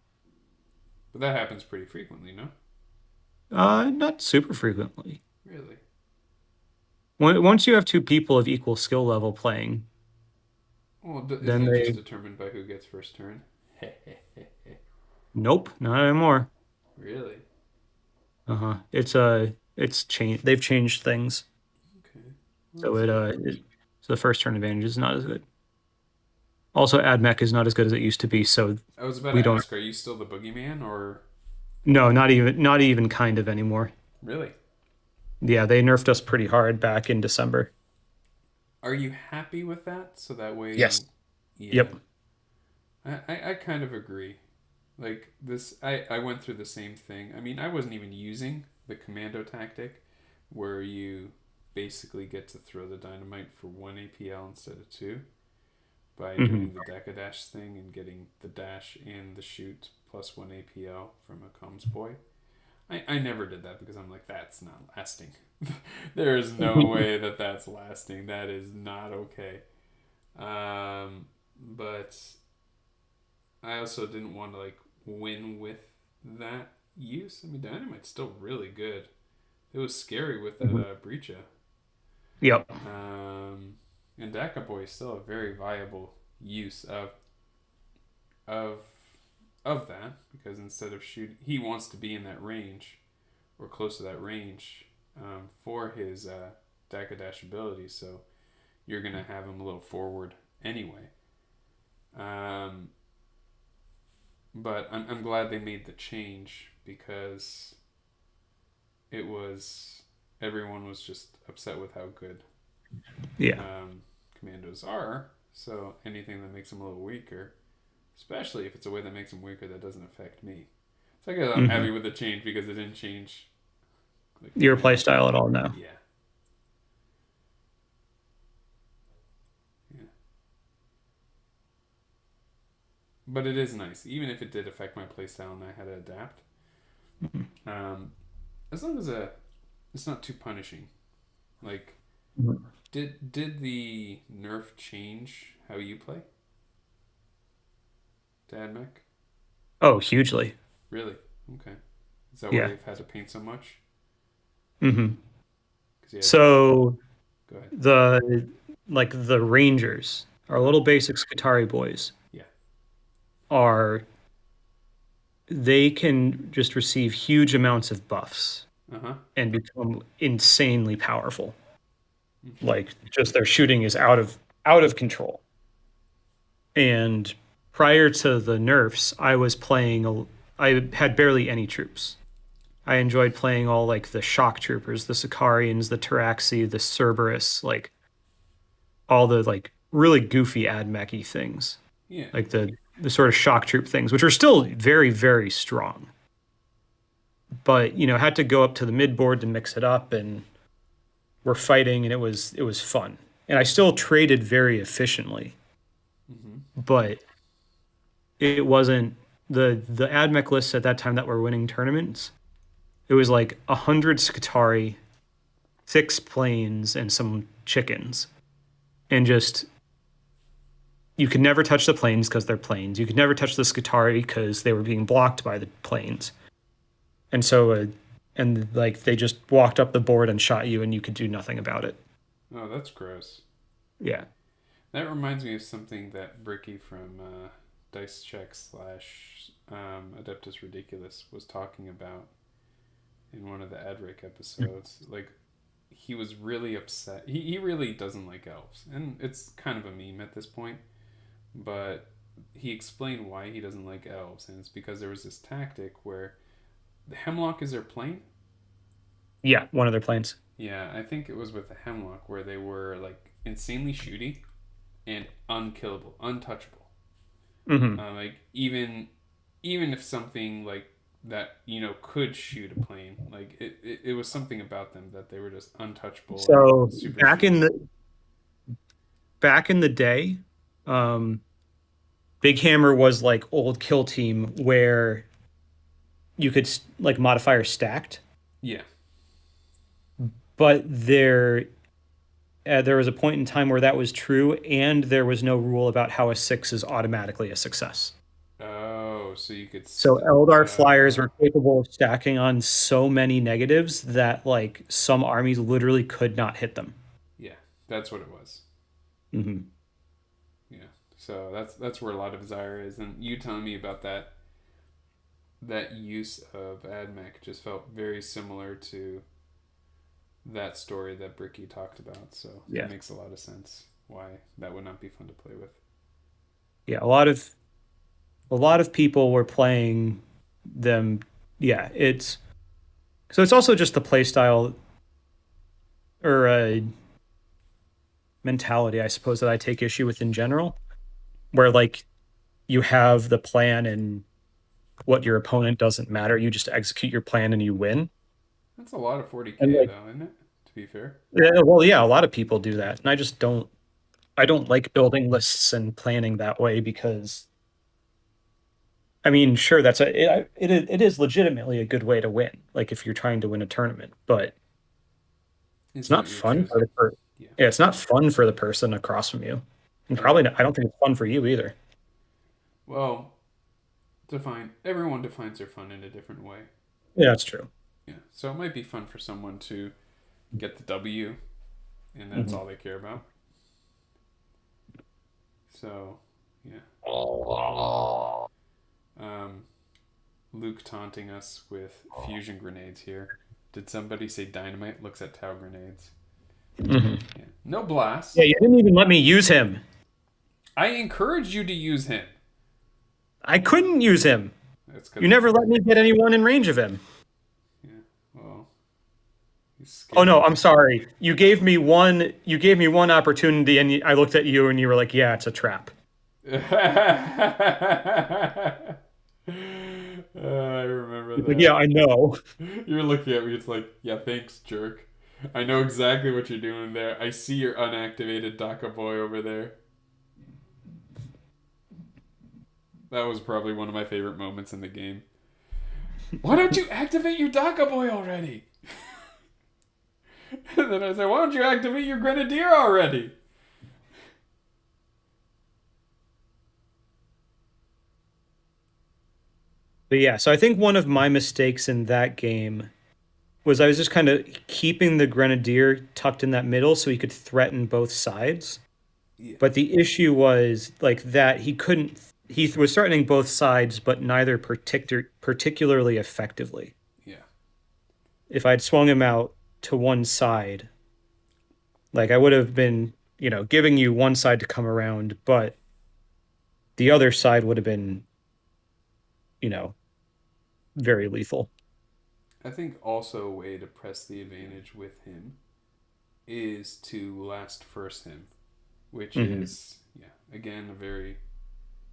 But that happens pretty frequently. No,
Not super frequently.
really.
Once you have two people of equal skill level playing,
Well, isn't
then
it just
they
determined by who gets first turn?
nope, not anymore.
Really?
Uh-huh. It's changed. They've changed things,
Okay. Well,
so
that's
so the first turn advantage is not as good. Also, AdMech is not as good as it used to be, so
I was about
we
to
don't.
ask, are you still the boogeyman or
No, not even kind of anymore.
really?
Yeah, they nerfed us pretty hard back in December.
Are you happy with that? So that way,
Yes.
yeah.
Yep.
I kind of agree. Like this, I went through the same thing. I mean, I wasn't even using the commando tactic where you basically get to throw the dynamite for one APL instead of two. by
Hmm.
doing the Dash thing and getting the dash and the shoot plus one APL from a comms boy. I never did that because I'm like, that's not lasting. There is no way that that's lasting. That is not okay. But I also didn't want to like win with that use. I mean, Dynamite's still really good. It was scary with that Breacha.
Yep.
Um, and Daka Boy is still a very viable use of of that because instead of shooting, he wants to be in that range or close to that range for his Daka Dash ability. So you're gonna have him a little forward anyway. Um, but I'm glad they made the change because it was everyone was just upset with how good
Yeah.
commandos are. So anything that makes them a little weaker, especially if it's a way that makes them weaker that doesn't affect me. So I guess I'm
Hmm.
happy with the change because it didn't change like
Your
my
play style at all now?
yeah yeah. But it is nice, even if it did affect my playstyle and I had to adapt. Um, as long as it's not too punishing. Like,
Mhm.
did the nerf change how you play, Dad Mech?
Oh, hugely.
Really? Okay. Is that why
Yeah.
you've had to paint so much?
Hmm.
Because you had
So
go ahead.
the the Rangers,
Uh
our
huh.
little basic Skitarii boys,
Yeah.
are they can just receive huge amounts of buffs
Uh huh.
and become insanely powerful.
Mm-hmm.
Like just their shooting is out of control. And prior to the nerfs, I had barely any troops. I enjoyed playing all like the shock troopers, the Sicarians, the Taraxi, the Cerberus, like all the like really goofy ad mechy things,
Yeah.
like the sort of shock troop things, which are still very, very strong. But had to go up to the mid board to mix it up, and we're fighting, and it was fun. And I still traded very efficiently,
Mm-hmm.
but it wasn't the ad mech lists at that time that were winning tournaments. It was like 100 Skitarii, 6 planes, and some chickens, and just you could never touch the planes because they're planes. You could never touch the Skitarii because they were being blocked by the planes. And so, and like they just walked up the board and shot you, and you could do nothing about it.
Oh, that's gross.
Yeah.
That reminds me of something that Bricky from Dice Check slash Adeptus Ridiculous was talking about in one of the Adric episodes. Like, he was really upset. He really doesn't like elves. And it's kind of a meme at this point. But he explained why he doesn't like elves. And it's because there was this tactic where the Hemlock is their plane.
Yeah, one of their planes.
Yeah, I think it was with the Hemlock where they were like insanely shooty and unkillable, untouchable.
Hmm.
Like even if something like that could shoot a plane, like it was something about them that they were just untouchable and
So
super shooty.
back in the day, um, Big Hammer was like old Kill Team where you could like modifier stacked,
Yeah.
but there was a point in time where that was true, and there was no rule about how a 6 is automatically a success.
Oh, so you could
So
st-
Eldar flyers
uh
were capable of stacking on so many negatives that like some armies literally could not hit them.
yeah, that's what it was.
Hmm.
Yeah. So that's where a lot of desire is, and you telling me about that use of AdMech just felt very similar to that story that Bricky talked about. So that
Yeah,
makes a lot of sense why that would not be fun to play with.
yeah. A lot of people were playing them. Yeah, it's also just the play style or mentality, I suppose, that I take issue with in general, where like you have the plan and what your opponent doesn't matter. You just execute your plan and you win.
That's a lot of
And
40K
like,
though, isn't it? To be fair.
yeah, well, yeah, a lot of people do that, and I just don't. I don't like building lists and planning that way because I mean, sure, it is legitimately a good way to win. Like if you're trying to win a tournament, but it's
It's
not
not your
fun for
choosing. Yeah.
yeah, it's not fun for the person across from you, and
Yeah.
probably not, I don't think it's fun for you either.
Well, everyone defines their fun in a different way.
Yeah, that's true.
Yeah. So it might be fun for someone to get the W and that's
Mhm.
all they care about. So, yeah. Um, Luke taunting us with fusion grenades here. Did somebody say dynamite? Looks at Tau grenades.
Mhm.
Yeah. No
Yeah,
blast.
you didn't even let me use him.
I encouraged you to use him.
I couldn't use him.
That's
You
because it's
never
a.
let me get anyone in range of him.
Yeah. Well, he's
Oh
scared
no,
of.
I'm sorry. You gave me one opportunity and I looked at you and you were like, "Yeah, it's a trap."
I remember
He's like, "Yeah,
that.
I know."
You're looking at me, it's like, yeah, thanks, jerk. I know exactly what you're doing there. I see your unactivated Daka boy over there. That was probably one of my favorite moments in the game. Why don't you activate your Daka boy already? And then I said, why don't you activate your Grenadier already?
But yeah, so I think one of my mistakes in that game was I was just kind of keeping the grenadier tucked in that middle so he could threaten both sides.
Yeah,
But the issue was like that he was threatening both sides, but neither particularly effectively.
yeah.
If I'd swung him out to one side, like I would have been, giving you one side to come around, but the other side would have been, you know, very lethal.
I think also a way to press the advantage with him is to last first him, which
Hmm.
is, yeah, again, a very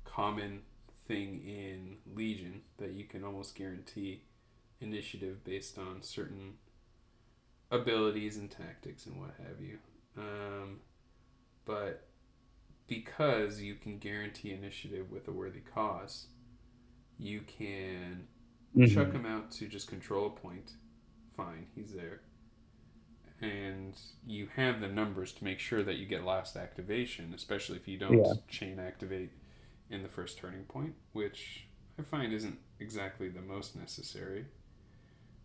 common thing in Legion that you can almost guarantee initiative based on certain abilities and tactics and what have you. But because you can guarantee initiative with a worthy cause, you can chuck
Hmm.
him out to just control a point. Fine, he's there. And you have the numbers to make sure that you get last activation, especially if you don't
Yeah.
chain activate in the first turning point, which I find isn't exactly the most necessary.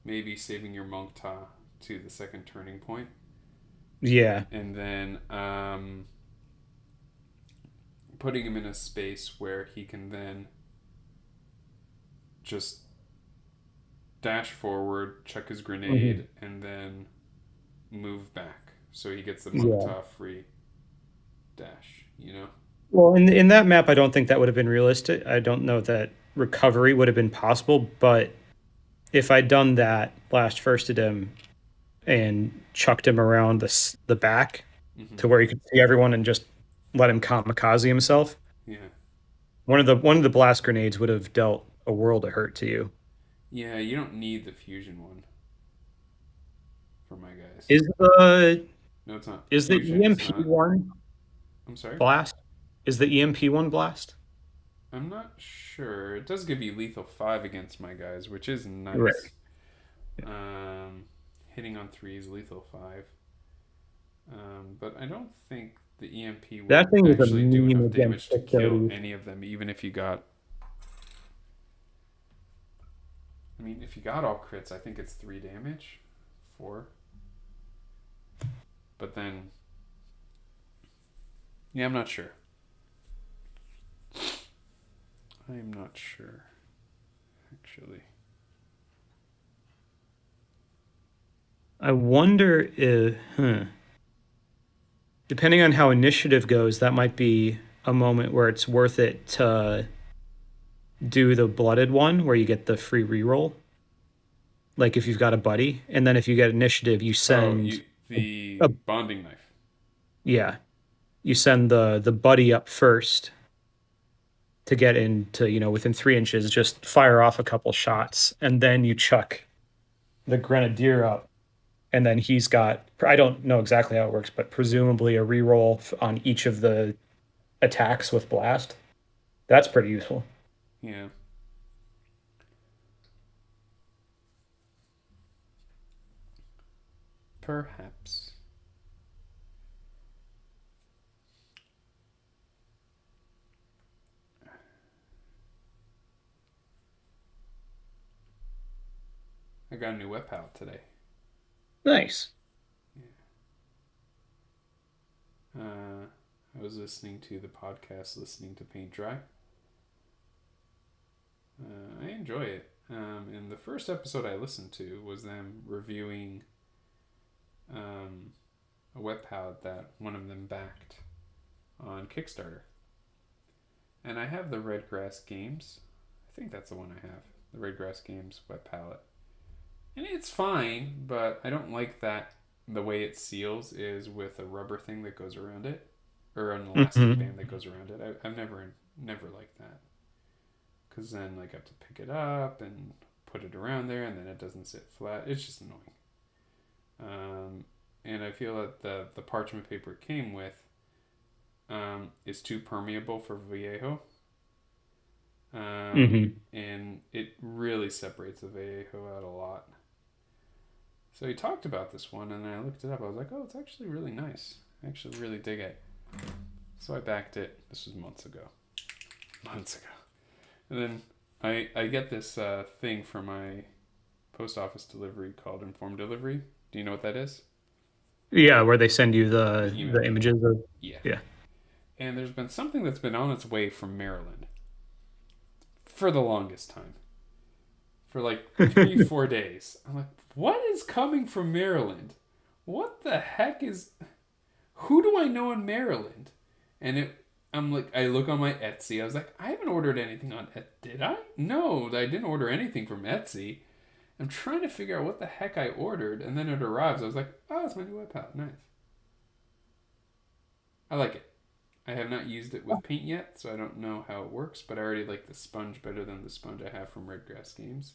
Maybe saving your Monk Ta to the second turning point,
Yeah.
and then putting him in a space where he can then just dash forward, chuck his
Hmm.
grenade, and then move back. So he gets the Monk
Yeah.
Ta free dash, you know?
Well, in that map, I don't think that would have been realistic. I don't know that recovery would have been possible, but if I'd done that last firsted him and chucked him around the back
Mm-hmm.
to where you could see everyone and just let him kamikaze himself,
Yeah.
one of the blast grenades would have dealt a world of hurt to you.
Yeah, you don't need the fusion one for my guys.
Is the
No, it's not.
is the
Fusion is
EMP
not.
one
I'm sorry?
blast? Is the EMP one blast?
I'm not sure. It does give you lethal 5 against my guys, which is
Right.
nice. Um, Hitting on 3 is lethal 5. But I don't think the EMP would
That thing is a
actually do
meme
enough
against
damage to kill
630s.
any of them, even if you got. I mean, if you got all crits, I think it's 3 damage. 4. But then. Yeah, I'm not sure. I'm not sure, actually.
I wonder if, depending on how initiative goes, that might be a moment where it's worth it to do the blooded one where you get the free reroll. Like if you've got a buddy, and then if you get initiative, you
Oh,
send,
the
a,
bonding knife.
yeah, you send the buddy up first to get into, within 3 inches, just fire off a couple shots, and then you chuck the grenadier up and then he's got, I don't know exactly how it works, but presumably a reroll on each of the attacks with blast. That's pretty useful.
Yeah, perhaps. I got a new web palette today.
Nice.
I was listening to the podcast, listening to Paint Dry. I enjoy it. And the first episode I listened to was them reviewing um, a web palette that one of them backed on Kickstarter. And I have the Red Grass Games. I think that's the one I have. The Red Grass Games web palette. And it's fine, but I don't like that the way it seals is with a rubber thing that goes around it. Or an elastic
Hmm.
band that goes around it. I've never liked that. Because then like I have to pick it up and put it around there and then it doesn't sit flat. It's just annoying. And I feel that the parchment paper it came with is too permeable for Vallejo.
Hmm.
And it really separates the Vallejo out a lot. So he talked about this one, and I looked it up. I was like, oh, it's actually really nice. I actually really dig it. So I backed it. This was months ago. Months ago. And then I get this thing for my post office delivery called Informed Delivery. Do you know what that is?
Yeah, where they send you
The
the
email.
images of,
Yeah.
yeah.
And there's been something that's been on its way from Maryland for the longest time. For like 3, 4 days. I'm like, what is coming from Maryland? What the heck is. Who do I know in Maryland? And I'm like, I look on my Etsy. I was like, I haven't ordered anything on Etsy. Did I? No, I didn't order anything from Etsy. I'm trying to figure out what the heck I ordered, and then it arrives. I was like, oh, it's my new iPad. Nice. I like it. I have not used it with paint yet, so I don't know how it works, but I already like the sponge better than the sponge I have from Redgrass Games.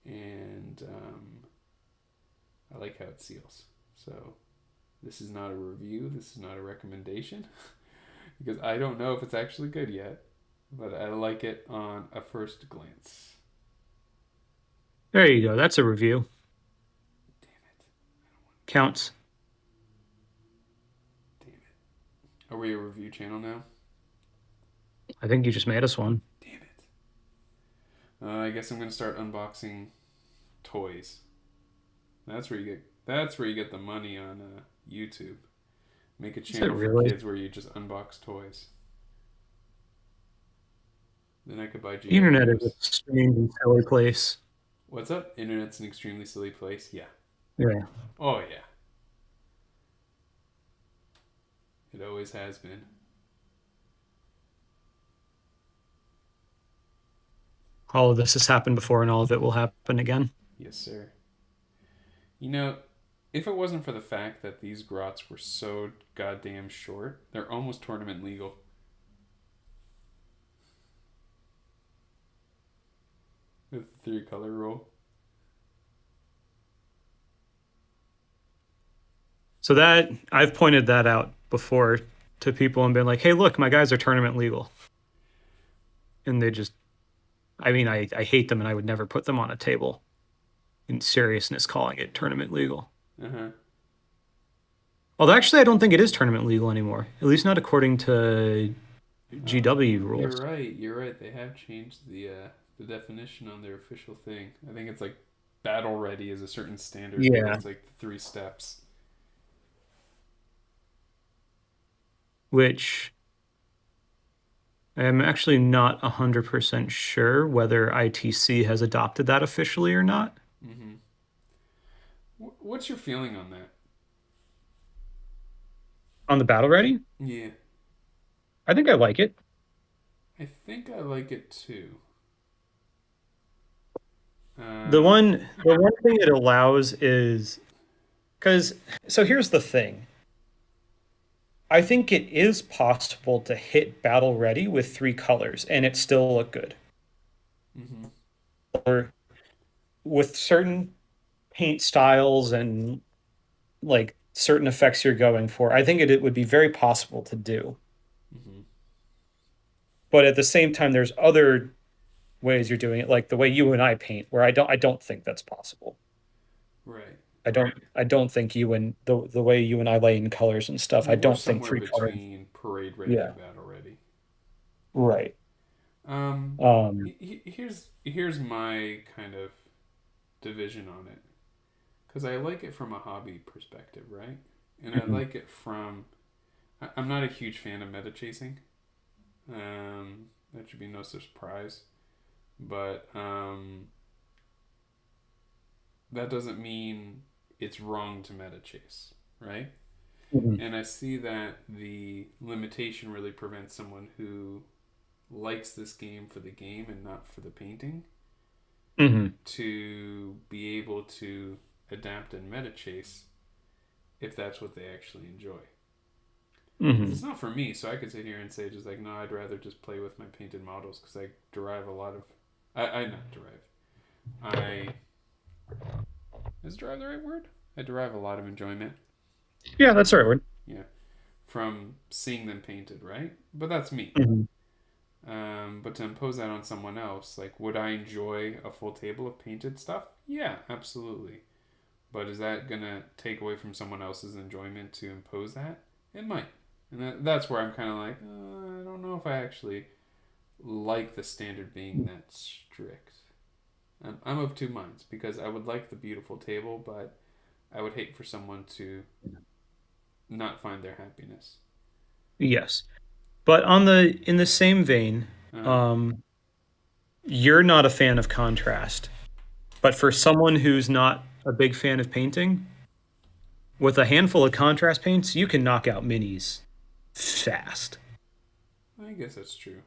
And I like how it seals. So this is not a review, this is not a recommendation, because I don't know if it's actually good yet, but I like it on a first glance.
There you go. That's a review.
Damn it.
Counts.
Damn it. Are we a review channel now?
I think you just made us one.
Damn it. I guess I'm gonna start unboxing toys. That's where you get the money on YouTube. Make a
Is it
channel for
really?
kids where you just unbox toys. Then I could buy
The
GI
internet is a
Joes.
strange and silly place.
What's up? Internet's an extremely silly place. Yeah.
Yeah.
Oh yeah. It always has been.
All of this has happened before and all of it will happen again.
Yes, sir. You know, if it wasn't for the fact that these grots were so goddamn short, they're almost tournament legal. With the 3 color rule.
So that I've pointed that out before to people and been like, hey, look, my guys are tournament legal. And they just, I mean, I hate them and I would never put them on a table in seriousness calling it tournament legal.
Uh huh.
Although actually, I don't think it is tournament legal anymore, at least not according to GW
Oh, you're
rules.
right. You're right. They have changed the definition on their official thing. I think it's like battle ready is a certain standard where
Yeah.
it's like 3 steps.
Which I'm actually not 100% sure whether ITC has adopted that officially or not.
Mm-hmm. What's your feeling on that?
On the battle ready,
Yeah,
I think I like it.
I think I like it too.
The
Um,
one the one thing it allows is because so here's the thing. I think it is possible to hit battle ready with 3 colors and it still look good.
mm-hmm.
Or with certain paint styles and like certain effects you're going for, I think it would be very possible to do.
Hmm.
But at the same time, there's other ways you're doing it, like the way you and I paint, where I don't think that's possible.
Right.
I don't think you and the way you and I lay in colors and stuff, I
We're
don't think
somewhere
3 color.
between parade ready
Yeah,
and battle ready.
right.
Um,
Um,
here's my kind of division on it, because I like it from a hobby perspective, right? And I
mhm,
like it from. I'm not a huge fan of meta chasing. That should be no surprise, but that doesn't mean it's wrong to meta chase, right?
mhm,
And I see that the limitation really prevents someone who likes this game for the game and not for the painting
mhm,
to be able to adapt and meta chase if that's what they actually enjoy. Because it's
mhm.
not for me, so I could sit here and say just like, no, I'd rather just play with my painted models because I derive a lot of, I not derive, I is derive the right word? I derive a lot of enjoyment,
Yeah, that's the right word.
yeah, from seeing them painted, right? But that's me.
Mhm.
But to impose that on someone else, like, would I enjoy a full table of painted stuff? Yeah, absolutely. But is that gonna take away from someone else's enjoyment to impose that? It might, and that's where I'm kind of like, I don't know if I actually like the standard being that strict. I'm of two minds because I would like the beautiful table, but I would hate for someone to not find their happiness.
Yes. But in the same vein,
Uh,
um, you're not a fan of contrast. But for someone who's not a big fan of painting, with a handful of contrast paints, you can knock out minis fast.
I guess that's true.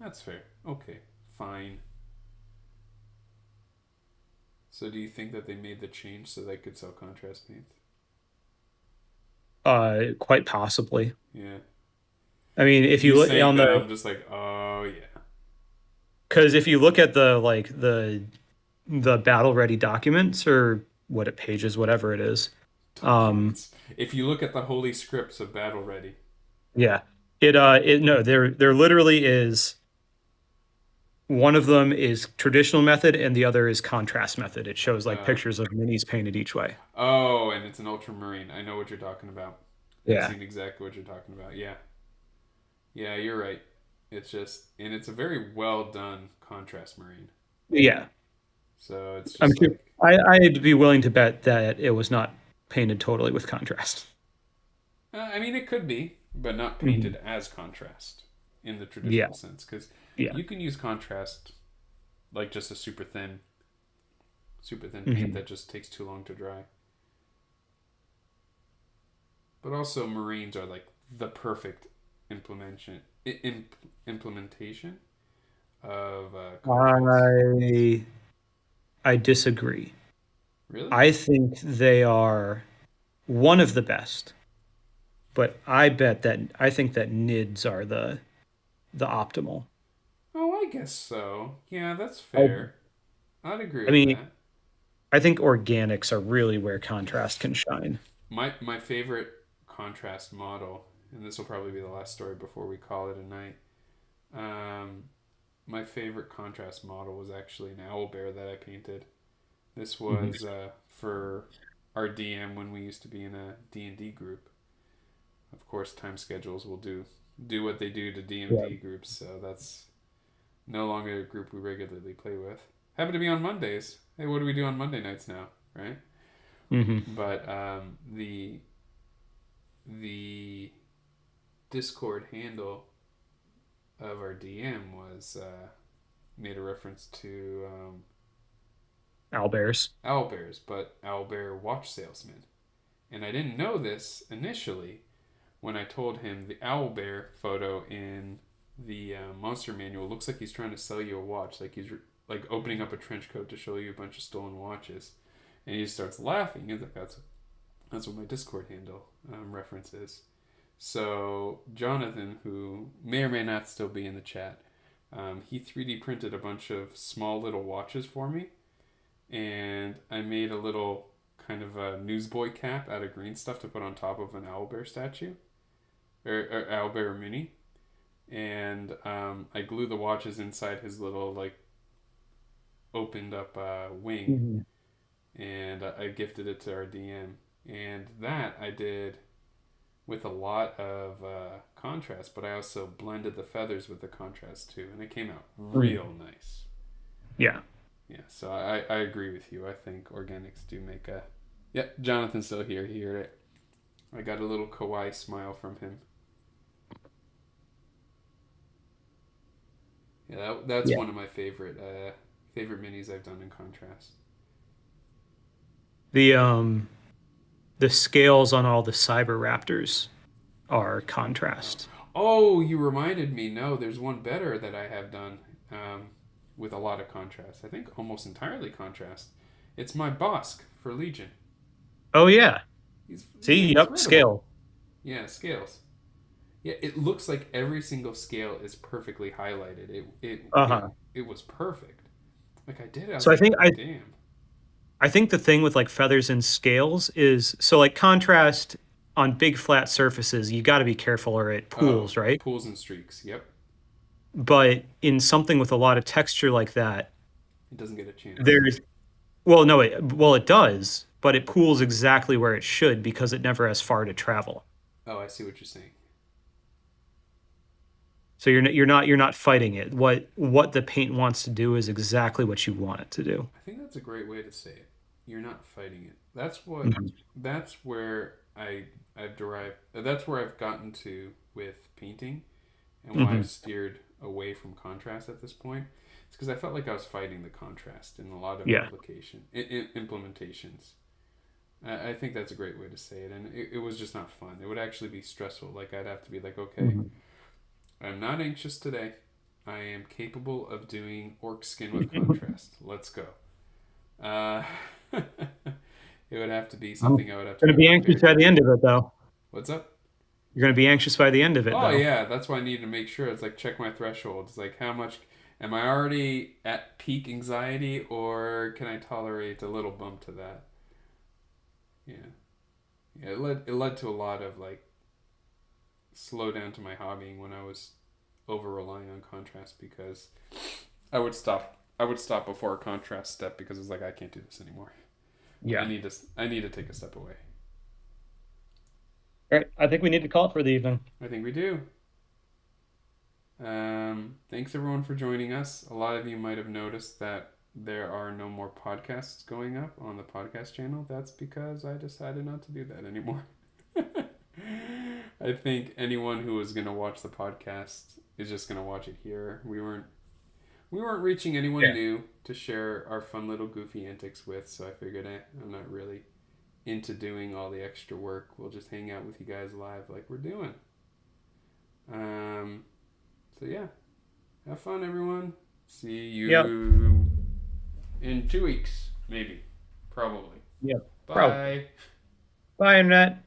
That's fair. Okay, fine. So do you think that they made the change so they could sell contrast paints?
Quite possibly.
Yeah.
I mean, if you
You
look
saying
on
that
the
I'm just like, oh yeah.
because if you look at the the battle ready documents or what it pages, whatever it is, um,
Documents. If you look at the holy scripts of Battle Ready,
yeah, it no, there literally is one of them is traditional method and the other is contrast method. It shows like
uh,
pictures of minis painted each way.
oh, and it's an ultramarine. I know what you're talking about. I've
Yeah,
seen exactly what you're talking about. Yeah, yeah, you're right. It's just, and it's a very well done contrast marine.
yeah.
So it's
I'm
just
sure.
like,
I'd be willing to bet that it was not painted totally with contrast.
I mean, it could be, but not
Mhm.
painted as contrast in the
Yeah,
traditional sense, because
yeah.
you can use contrast like just a super thin paint
Hmm.
that just takes too long to dry. But also, marines are like the perfect implementation implementation of contrast.
I I disagree.
Really?
I think they are one of the best, but I think that NIDs are the optimal.
Oh, I guess so. Yeah, that's
I,
fair. I'd agree
I
with
mean,
that.
I think organics are really where contrast can shine.
My favorite contrast model, and this will probably be the last story before we call it a night. Um, my favorite contrast model was actually an owl bear that I painted. This
Mhm.
was for our DM when we used to be in a D&D group. Of course, time schedules will do what they do to
Yeah.
DMD groups, so that's no longer a group we regularly play with. Happen to be on Mondays. Hey, what do we do on Monday nights now, right?
Hmm.
But the Discord handle of our DM was made a reference to
Owlbears.
owlbears, but owlbear watch salesman. And I didn't know this initially when I told him the owlbear photo in the monster manual looks like he's trying to sell you a watch, like he's like opening up a trench coat to show you a bunch of stolen watches, and he just starts laughing. He's like, that's what my Discord handle reference is. So Jonathan, who may or may not still be in the chat, he 3D printed a bunch of small little watches for me, and I made a little kind of a newsboy cap out of green stuff to put on top of an owlbear statue or owlbear mini, and I glue the watches inside his little like opened up wing,
Mhm.
and I gifted it to our DM, and that I did with a lot of contrast, but I also blended the feathers with the contrast too, and it came out
Mm.
real nice.
Yeah.
Yeah, so I agree with you. I think organics do make a. Yeah, Jonathan's still here. He heard it. I got a little kawaii smile from him. Yeah, that's
Yeah.
one of my favorite minis I've done in contrast.
The um the scales on all the cyber raptors are
Oh,
contrast.
oh, you reminded me. No, there's one better that I have done um, with a lot of contrast. I think almost entirely contrast. It's my Bosk for Legion.
Oh yeah.
He's
See, yep,
incredible.
scale.
Yeah, scales. Yeah, it looks like every single scale is perfectly highlighted.
Uh-huh.
It was perfect. Like I did it, I was
So I
like,
think I
damn.
I think the thing with like feathers and scales is so like contrast on big flat surfaces, you got to be careful or it
Oh,
pools, right?
pools and streaks. Yep,
But in something with a lot of texture like that,
it doesn't get a chance.
there's well, no, it does, but it pools exactly where it should because it never has far to travel.
Oh, I see what you're saying.
So you're not fighting it. What the paint wants to do is exactly what you want it to do.
I think that's a great way to say it. You're not fighting it. That's what.
Mhm.
That's where I've derived. That's where I've gotten to with painting, and why I've
Mhm.
steered away from contrast at this point. It's because I felt like I was fighting the contrast in a lot of
Yeah.
implementations. I think that's a great way to say it, and it was just not fun. It would actually be stressful. Like I'd have to be like, okay,
Mhm.
I'm not anxious today. I am capable of doing orc skin with contrast. Let's go. Uh, it would have to be
I'm
something I would have to
gonna
be
be anxious
prepared
by
to
the
do.
end of it, though.
What's up?
You're gonna be anxious by the end of it,
Oh
though.
yeah, that's why I need to make sure. It's like check my threshold. It's like how much am I already at peak anxiety, or can I tolerate a little bump to that? Yeah, yeah. It led to a lot of like slow down to my hobbying when I was over relying on contrast because I would stop before a contrast step because it's like I can't do this anymore.
Yeah.
I need to take a step away.
All right. I think we need to call it for the evening.
I think we do. Thanks everyone for joining us. A lot of you might have noticed that there are no more podcasts going up on the podcast channel. That's because I decided not to do that anymore. I think anyone who was going to watch the podcast is just going to watch it here. We weren't reaching anyone
Yeah.
new to share our fun little goofy antics with, so I figured I'm not really into doing all the extra work. We'll just hang out with you guys live like we're doing. Um, so yeah, have fun, everyone. See
Yep.
you in 2 weeks, maybe, probably.
Yep. Probably.
Bye.
Bye, Annette.